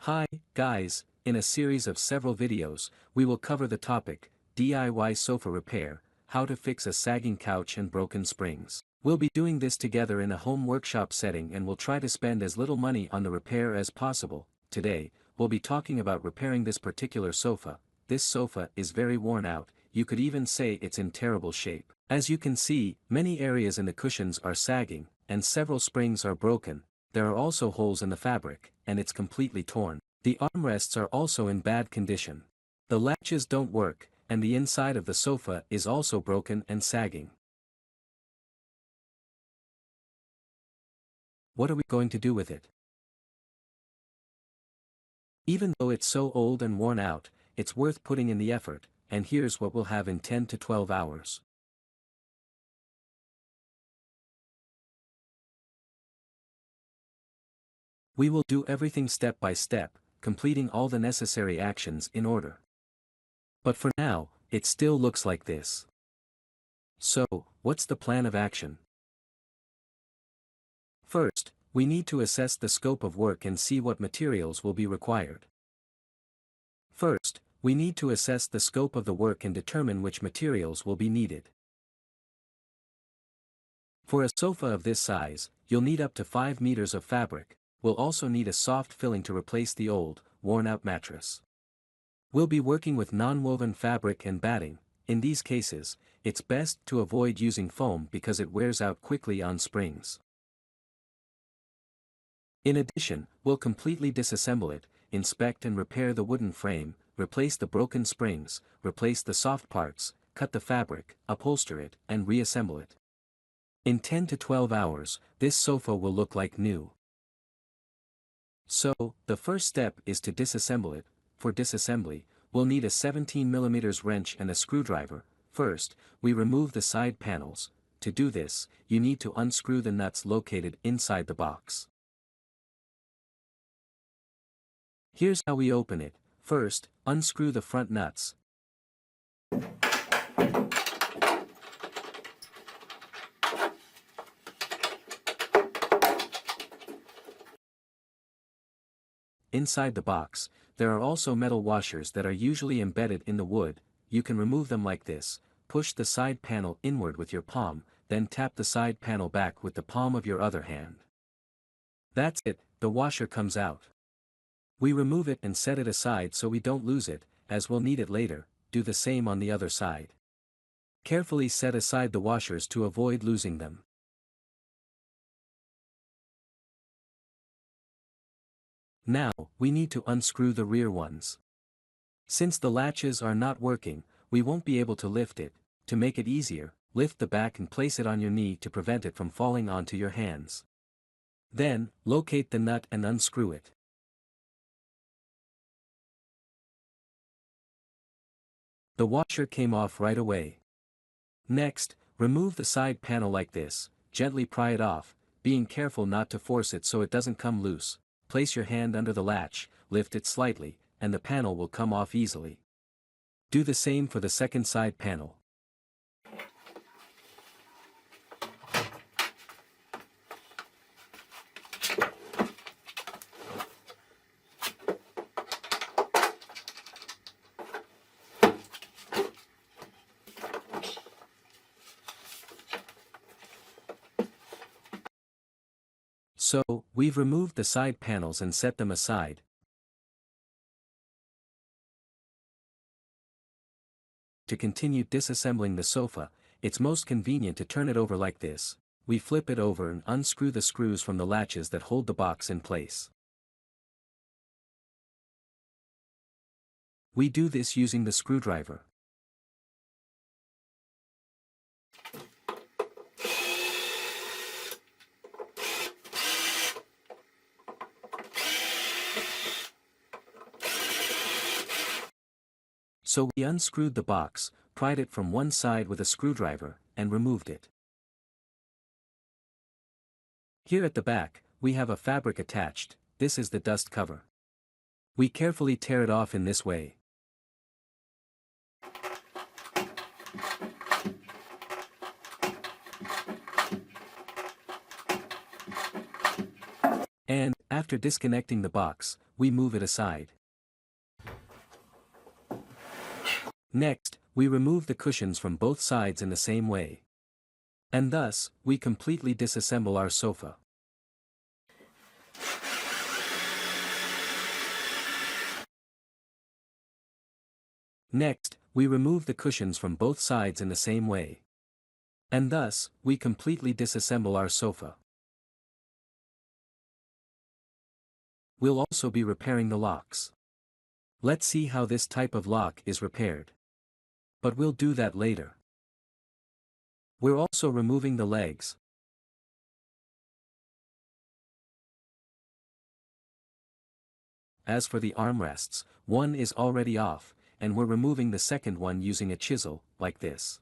Hi, guys, in a series of several videos, we will cover the topic, DIY sofa repair, how to fix a sagging couch and broken springs. We'll be doing this together in a home workshop setting and we'll try to spend as little money on the repair as possible. Today, we'll be talking about repairing this particular sofa. This sofa is very worn out, you could even say it's in terrible shape. As you can see, many areas in the cushions are sagging, and several springs are broken. There are also holes in the fabric, and it's completely torn. The armrests are also in bad condition. The latches don't work, and the inside of the sofa is also broken and sagging. What are we going to do with it? Even though it's so old and worn out, it's worth putting in the effort, and here's what we'll have in 10 to 12 hours. We will do everything step by step, completing all the necessary actions in order. But for now, it still looks like this. So, what's the plan of action? First, we need to assess the scope of work and see what materials will be required. First, we need to assess the scope of the work and determine which materials will be needed. For a sofa of this size, you'll need up to 5 meters of fabric. We'll also need a soft filling to replace the old, worn-out mattress. We'll be working with non-woven fabric and batting. In these cases, it's best to avoid using foam because it wears out quickly on springs. In addition, we'll completely disassemble it, inspect and repair the wooden frame, replace the broken springs, replace the soft parts, cut the fabric, upholster it, and reassemble it. In 10 to 12 hours, this sofa will look like new. So, the first step is to disassemble it. For disassembly, we'll need a 17mm wrench and a screwdriver. First, we remove the side panels. To do this, you need to unscrew the nuts located inside the box. Here's how we open it. First, unscrew the front nuts. Inside the box, there are also metal washers that are usually embedded in the wood. You can remove them like this. Push the side panel inward with your palm, then tap the side panel back with the palm of your other hand. That's it, the washer comes out. We remove it and set it aside so we don't lose it, as we'll need it later. Do the same on the other side. Carefully set aside the washers to avoid losing them. Now, we need to unscrew the rear ones. Since the latches are not working, we won't be able to lift it. To make it easier, lift the back and place it on your knee to prevent it from falling onto your hands. Then, locate the nut and unscrew it. The washer came off right away. Next, remove the side panel like this, gently pry it off, being careful not to force it so it doesn't come loose. Place your hand under the latch, lift it slightly, and the panel will come off easily. Do the same for the second side panel. So, we've removed the side panels and set them aside. To continue disassembling the sofa, it's most convenient to turn it over like this. We flip it over and unscrew the screws from the latches that hold the box in place. We do this using the screwdriver. So we unscrewed the box, pried it from one side with a screwdriver, and removed it. Here at the back, we have a fabric attached. This is the dust cover. We carefully tear it off in this way. And, After disconnecting the box, we move it aside. Next, we remove the cushions from both sides in the same way. And thus, we completely disassemble our sofa. Next, we remove the cushions from both sides in the same way. And thus, we completely disassemble our sofa. We'll also be repairing the locks. Let's see how this type of lock is repaired. But we'll do that later. We're also removing the legs. As for the armrests, one is already off, and we're removing the second one using a chisel, like this.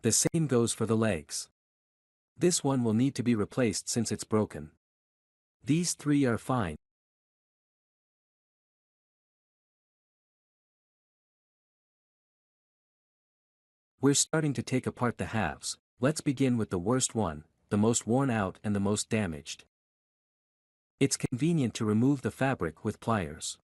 The same goes for the legs. This one will need to be replaced since it's broken. These three are fine. We're starting to take apart the halves. Let's begin with the worst one, the most worn out and the most damaged. It's convenient to remove the fabric with pliers.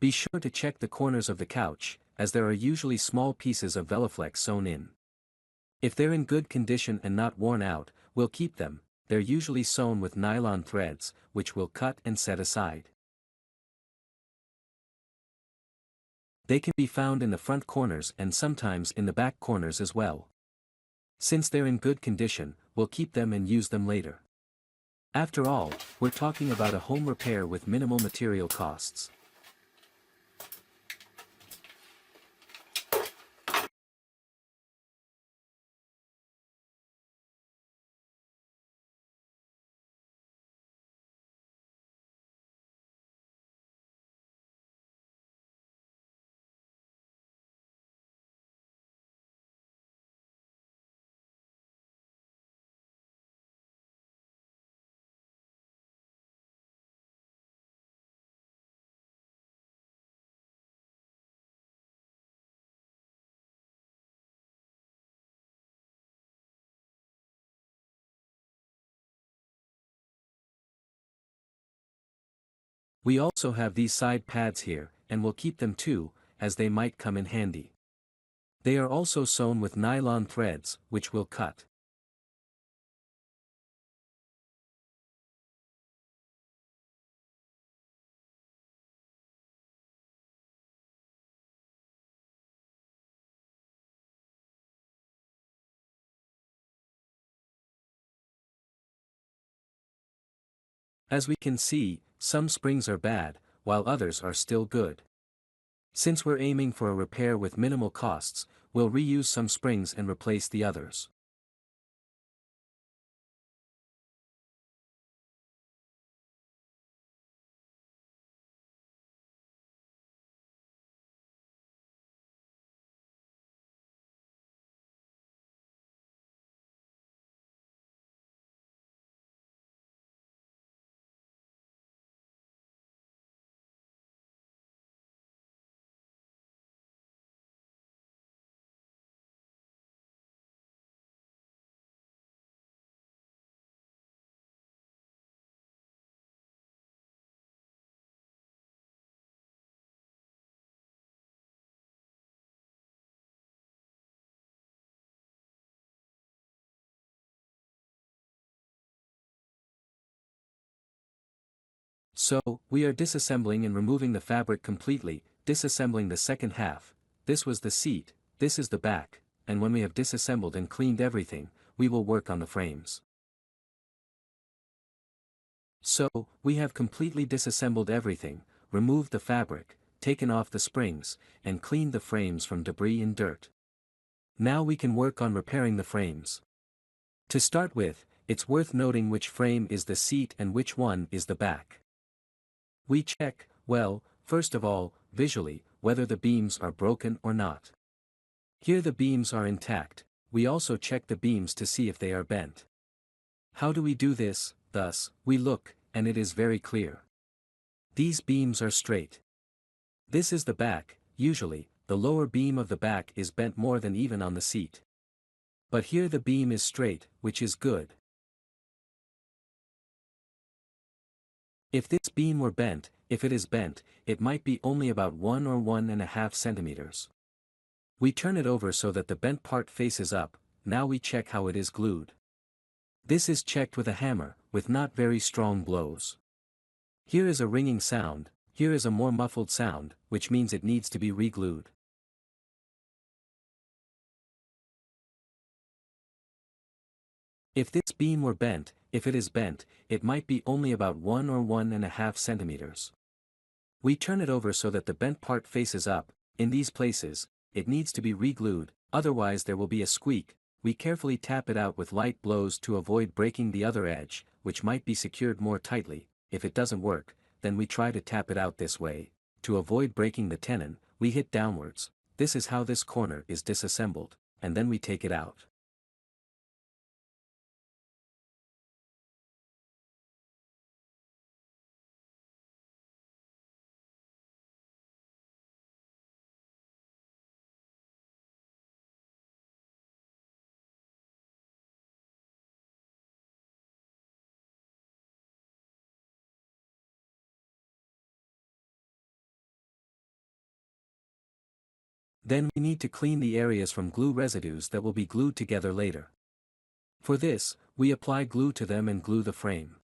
Be sure to check the corners of the couch, as there are usually small pieces of Velaflex sewn in. If they're in good condition and not worn out, we'll keep them. They're usually sewn with nylon threads, which we'll cut and set aside. They can be found in the front corners and sometimes in the back corners as well. Since they're in good condition, we'll keep them and use them later. After all, we're talking about a home repair with minimal material costs. We also have these side pads here, and we'll keep them too, as they might come in handy. They are also sewn with nylon threads, which we'll cut. As we can see, some springs are bad, while others are still good. Since we're aiming for a repair with minimal costs, we'll reuse some springs and replace the others. So, we are disassembling and removing the fabric completely, disassembling the second half. This was the seat, this is the back, and when we have disassembled and cleaned everything, we will work on the frames. So, we have completely disassembled everything, removed the fabric, taken off the springs, and cleaned the frames from debris and dirt. Now we can work on repairing the frames. To start with, it's worth noting which frame is the seat and which one is the back. We check, well, first of all, visually, whether the beams are broken or not. Here the beams are intact. We also check the beams to see if they are bent. How do we do this? Thus, we look, and it is very clear. These beams are straight. This is the back. Usually, the lower beam of the back is bent more than even on the seat. But here the beam is straight, which is good. If this beam were bent, if it is bent, it might be only about 1 or 1.5 centimeters. We turn it over so that the bent part faces up. Now we check how it is glued. This is checked with a hammer, with not very strong blows. Here is a ringing sound, here is a more muffled sound, which means it needs to be re-glued. If this beam were bent, if it is bent, it might be only about 1 or 1.5 centimeters. We turn it over so that the bent part faces up. In these places, it needs to be re-glued, otherwise there will be a squeak. We carefully tap it out with light blows to avoid breaking the other edge, which might be secured more tightly. If it doesn't work, then we try to tap it out this way. To avoid breaking the tenon, we hit downwards. This is how this corner is disassembled, and then we take it out. Then we need to clean the areas from glue residues that will be glued together later. For this, we apply glue to them and glue the frame.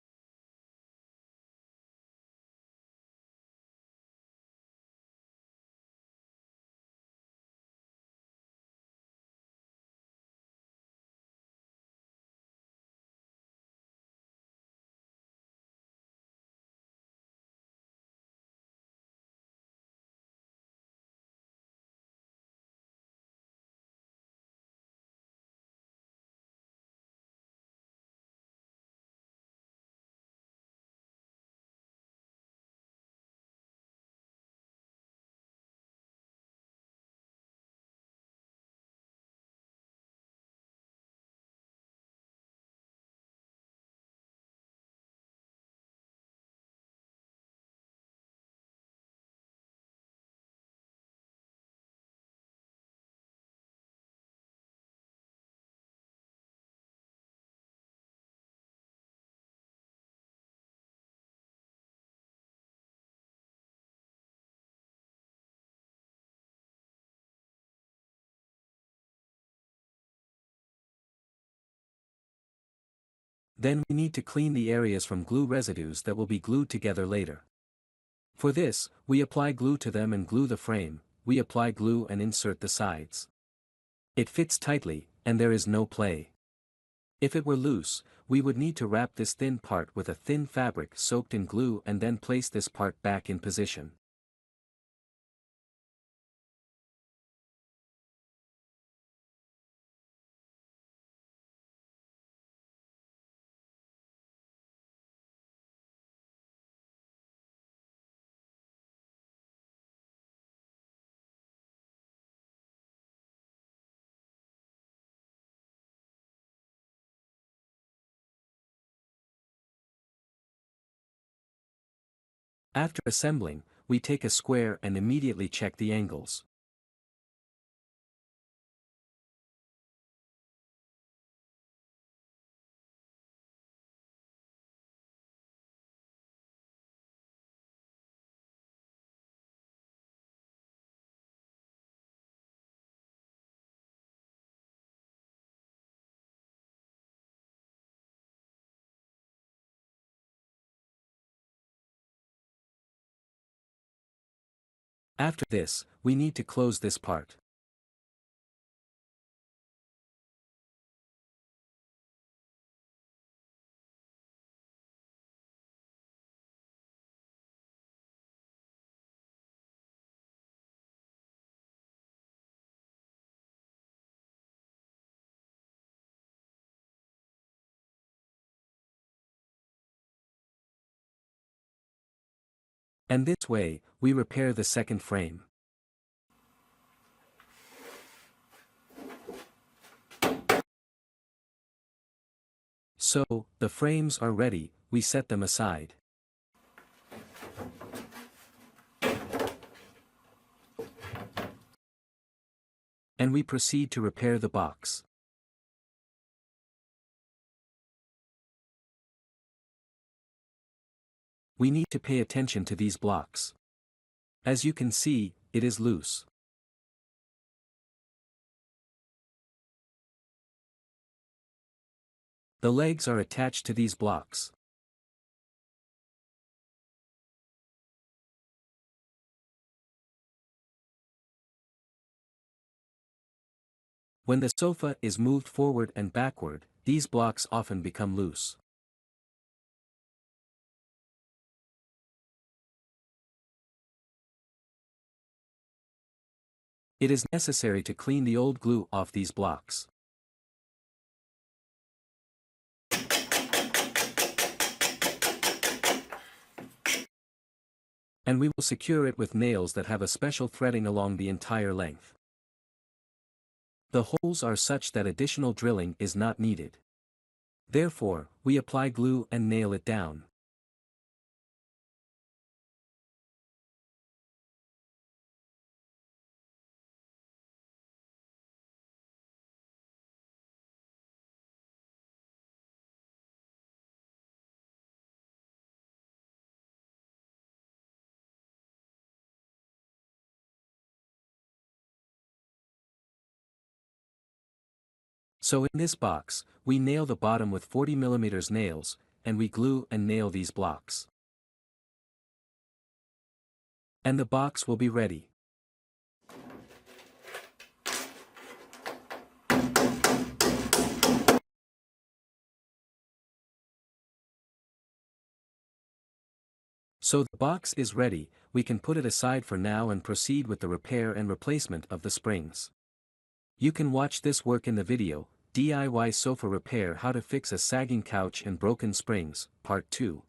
Then we need to clean the areas from glue residues that will be glued together later. For this, we apply glue to them and glue the frame. We apply glue and insert the sides. It fits tightly, and there is no play. If it were loose, we would need to wrap this thin part with a thin fabric soaked in glue and then place this part back in position. After assembling, we take a square and immediately check the angles. After this, we need to close this part. And this way, we repair the second frame. So, the frames are ready, we set them aside. And we proceed to repair the box. We need to pay attention to these blocks. As you can see, it is loose. The legs are attached to these blocks. When the sofa is moved forward and backward, these blocks often become loose. It is necessary to clean the old glue off these blocks. And we will secure it with nails that have a special threading along the entire length. The holes are such that additional drilling is not needed. Therefore, we apply glue and nail it down. So in this box, we nail the bottom with 40 mm nails, and we glue and nail these blocks. And the box will be ready. So the box is ready, we can put it aside for now and proceed with the repair and replacement of the springs. You can watch this work in the video, DIY Sofa Repair How to Fix a Sagging Couch and Broken Springs, Part 2.